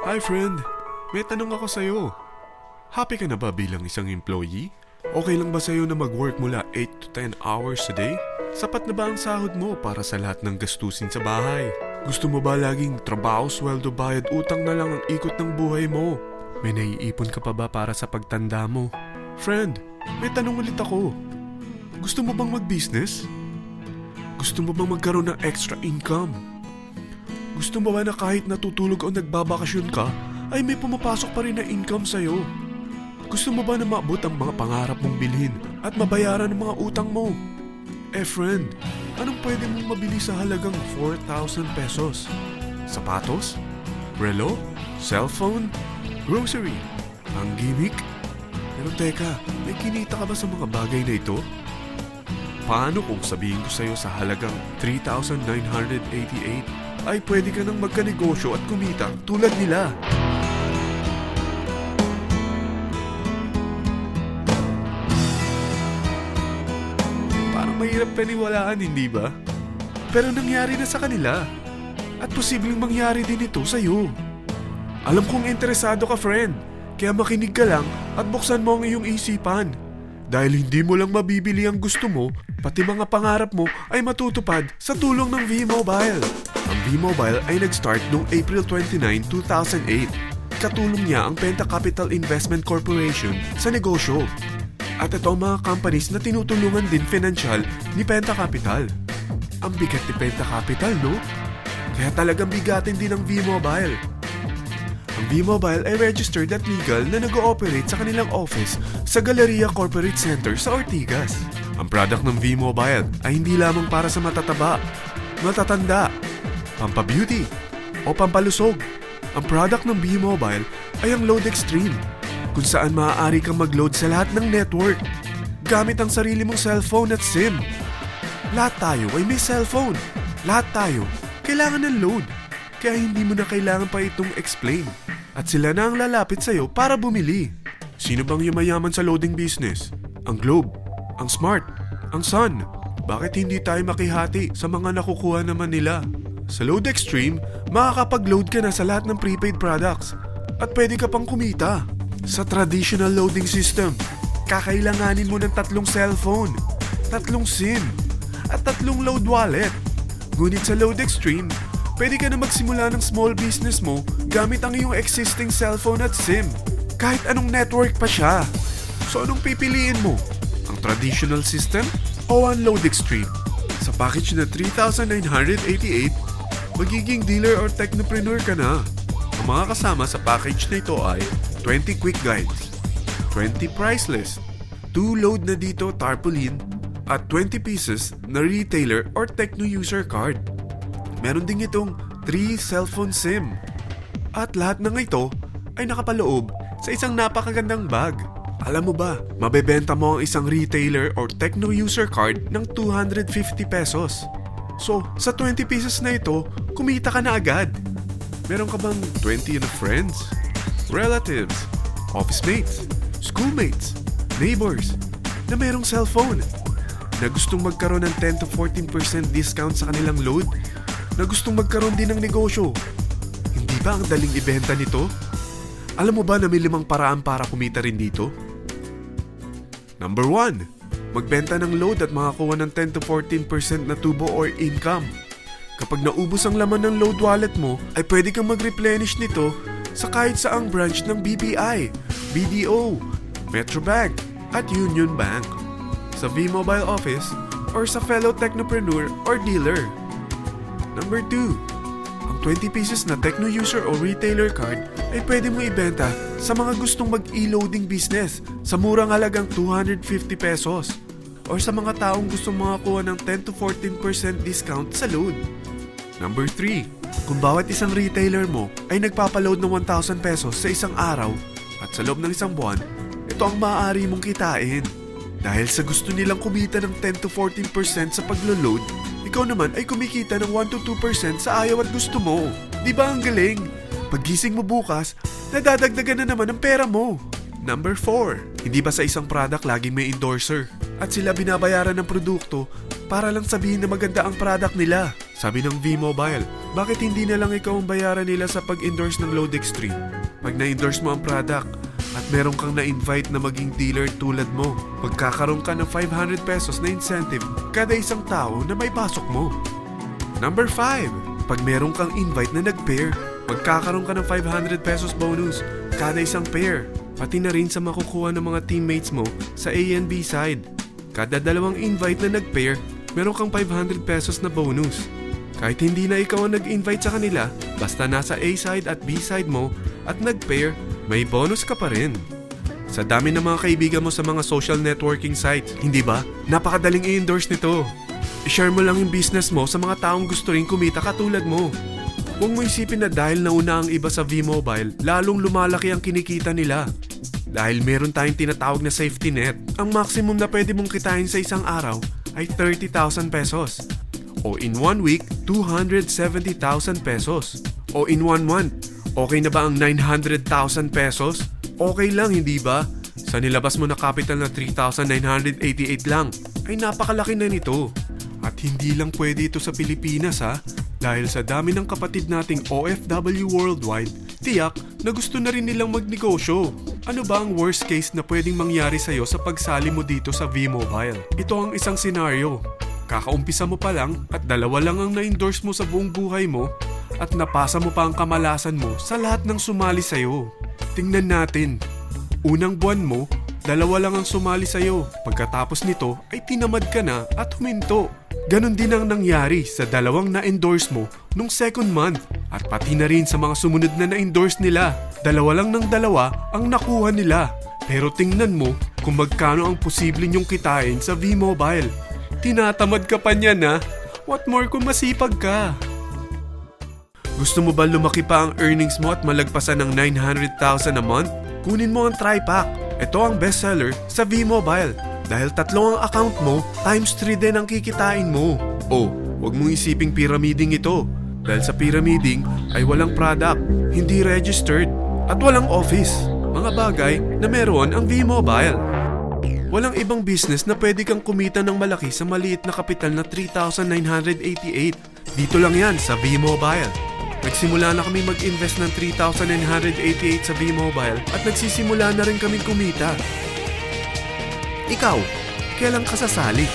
Hi friend, may tanong ako sa'yo. Happy ka na ba bilang isang employee? Okay lang ba sa'yo na mag-work mula 8 to 10 hours a day? Sapat na ba ang sahod mo para sa lahat ng gastusin sa bahay? Gusto mo ba laging trabaho, sweldo, bayad, utang na lang ang ikot ng buhay mo? May naiipon ka pa ba para sa pagtanda mo? Friend, may tanong ulit ako. Gusto mo bang mag-business? Gusto mo bang magkaroon ng extra income? Gusto mo ba na kahit natutulog o nagbabakasyon ka, ay may pumapasok pa rin na income sa'yo? Gusto mo ba na maabot ang mga pangarap mong bilhin at mabayaran ang mga utang mo? Friend, anong pwede mong mabili sa halagang 4,000 pesos? Sapatos? Relo? Cellphone? Grocery? Ang gimmick? Pero teka, may kinita ka ba sa mga bagay na ito? Paano kung sabihin ko sa'yo sa halagang 3,988 ay pwede ka nang magkanegosyo at kumita tulad nila? Parang mahirap paniwalaan, hindi ba? Pero nangyari na sa kanila. At posibleng mangyari din ito sa'yo. Alam kong interesado ka, friend. Kaya makinig ka lang at buksan mo ang iyong isipan. Dahil hindi mo lang mabibili ang gusto mo, pati mga pangarap mo ay matutupad sa tulong ng V-Mobile. Ang V-Mobile ay nag-start noong April 29, 2008. Katulong niya ang Penta Capital Investment Corporation sa negosyo. At ito ang mga companies na tinutulungan din financial ni Penta Capital. Ang bigat ni Penta Capital, no? Kaya talagang bigatin din ang V-Mobile. Ang V-Mobile ay registered at legal na nag-ooperate sa kanilang office sa Galleria Corporate Center sa Ortigas. Ang product ng V-Mobile ay hindi lamang para sa matataba, matatanda, pampabeauty, o pampalusog. Ang product ng V-Mobile ay ang Load Extreme, kung saan maaari kang mag-load sa lahat ng network gamit ang sarili mong cellphone at SIM. Lahat tayo ay may cellphone. Lahat tayo kailangan ng load. Kaya hindi mo na kailangan pa itong explain. At sila na ang lalapit sa'yo para bumili. Sino bang yumayaman sa loading business? Ang Globe, ang Smart, ang Sun. Bakit hindi tayo makihati sa mga nakukuha naman nila? Sa Load Extreme, makakapag-load ka na sa lahat ng prepaid products. At pwede ka pang kumita. Sa traditional loading system, kakailanganin mo ng 3 cellphone, 3 SIM, at 3 load wallet. Ngunit sa Load Extreme, pwede ka na magsimula ng small business mo gamit ang iyong existing cellphone at SIM. Kahit anong network pa siya. So anong pipiliin mo? Ang traditional system o ang Load Extreme? Sa package na 3,988, magiging dealer or technopreneur ka na. Ang mga kasama sa package na ito ay 20 quick guides, 20 price list, 2 load na dito tarpaulin, at 20 pieces na retailer or techno user card. Meron din itong 3 cellphone SIM. At lahat ng ito ay nakapaloob sa isang napakagandang bag. Alam mo ba, mabebenta mo ang isang retailer or techno user card ng 250 pesos. So, sa 20 pieces na ito, kumita ka na agad. Meron ka bang 20 na friends, relatives, office mates, schoolmates, neighbors na merong cellphone, na gustong magkaroon ng 10 to 14% discount sa kanilang load, na gustong magkaroon din ng negosyo? Hindi ba ang daling ibenta nito? Alam mo ba na may 5 paraan para kumita rin dito? Number 1. Magbenta ng load at makakuha ng 10 to 14% na tubo or income. Kapag naubos ang laman ng load wallet mo, ay pwede kang mag-replenish nito sa kahit saang branch ng BPI, BDO, Metrobank, at Union Bank, sa V-Mobile office, or sa fellow technopreneur or dealer. Number 2. Ang 20 pieces na techno user o retailer card ay pwede mo ibenta sa mga gustong mag-e-loading business sa murang halagang 250 pesos, or sa mga taong gustong makakuha ng 10 to 14% discount sa load. Number 3. Kung bawat isang retailer mo ay nagpapaload ng 1,000 pesos sa isang araw at sa loob ng isang buwan, ito ang maaari mong kitain. Dahil sa gusto nilang kumita ng 10 to 14% sa paglo-load, ikaw naman ay kumikita ng 1 to 2% sa ayaw at gusto mo. Di ba ang galing? Paggising mo bukas, nadadagdagan na naman ang pera mo. Number 4. Hindi ba sa isang product laging may endorser? At sila binabayaran ng produkto para lang sabihin na maganda ang product nila. Sabi ng V-Mobile, bakit hindi na lang ikaw ang bayaran nila sa pag-endorse ng Load Extreme? Pag na-endorse mo ang product at meron kang na-invite na maging dealer tulad mo, magkakaroon ka ng 500 pesos na incentive kada isang tao na may pasok mo. Number 5, pag meron kang invite na nag-pair, magkakaroon ka ng 500 pesos bonus kada isang pair. Pati na rin sa makukuha ng mga teammates mo sa A and B side. Kada dalawang invite na nag-pair, meron kang 500 pesos na bonus. Kahit hindi na ikaw ang nag-invite sa kanila, basta nasa A side at B side mo at nag-pair, may bonus ka pa rin. Sa dami ng mga kaibigan mo sa mga social networking sites, hindi ba? Napakadaling i-endorse nito. I-share mo lang yung business mo sa mga taong gusto rin kumita katulad mo. Huwag mo isipin na dahil nauna ang iba sa V-Mobile, lalong lumalaki ang kinikita nila. Dahil meron tayong tinatawag na safety net, ang maximum na pwede mong kitain sa isang araw ay 30,000 pesos. O in 1 week, 270,000 pesos. O in 1 month, okay na ba ang 900,000 pesos? Okay lang, hindi ba? Sa nilabas mo na capital na 3,988 lang, ay napakalaki na nito. At hindi lang pwede ito sa Pilipinas ha, dahil sa dami ng kapatid nating OFW worldwide, tiyak na gusto na rin nilang magnegosyo. Ano ba ang worst case na pwedeng mangyari sa'yo sa pagsali mo dito sa V-Mobile? Ito ang isang senaryo. Kakaumpisa mo pa lang at 2 lang ang na-endorse mo sa buong buhay mo at napasa mo pa ang kamalasan mo sa lahat ng sumali sa'yo. Tingnan natin. Unang buwan mo, 2 lang ang sumali sa'yo. Pagkatapos nito ay tinamad ka na at huminto. Ganon din ang nangyari sa 2 na-endorse mo nung second month at pati na rin sa mga sumunod na na-endorse nila. 2 lang ng 2 ang nakuha nila. Pero tingnan mo kung magkano ang posible nyong kitain sa V-Mobile. Tinatamad ka pa niyan ha? What more kung masipag ka? Gusto mo ba lumaki pa ang earnings mo at malagpasan ng 900,000 a month? Kunin mo ang TriPack. Ito ang bestseller sa V-Mobile. Dahil 3 ang account mo, times 3 din ang kikitain mo. Oh, huwag mong isiping pyramiding ito. Dahil sa pyramiding ay walang product, hindi registered, at walang office. Mga bagay na meron ang V-Mobile. Walang ibang business na pwede kang kumita ng malaki sa maliit na kapital na 3,988. Dito lang yan sa V-Mobile. Nagsimula na kami mag-invest ng 3,988 sa V-Mobile at nagsisimula na rin kami kumita. Ikaw, kailan ka sasali?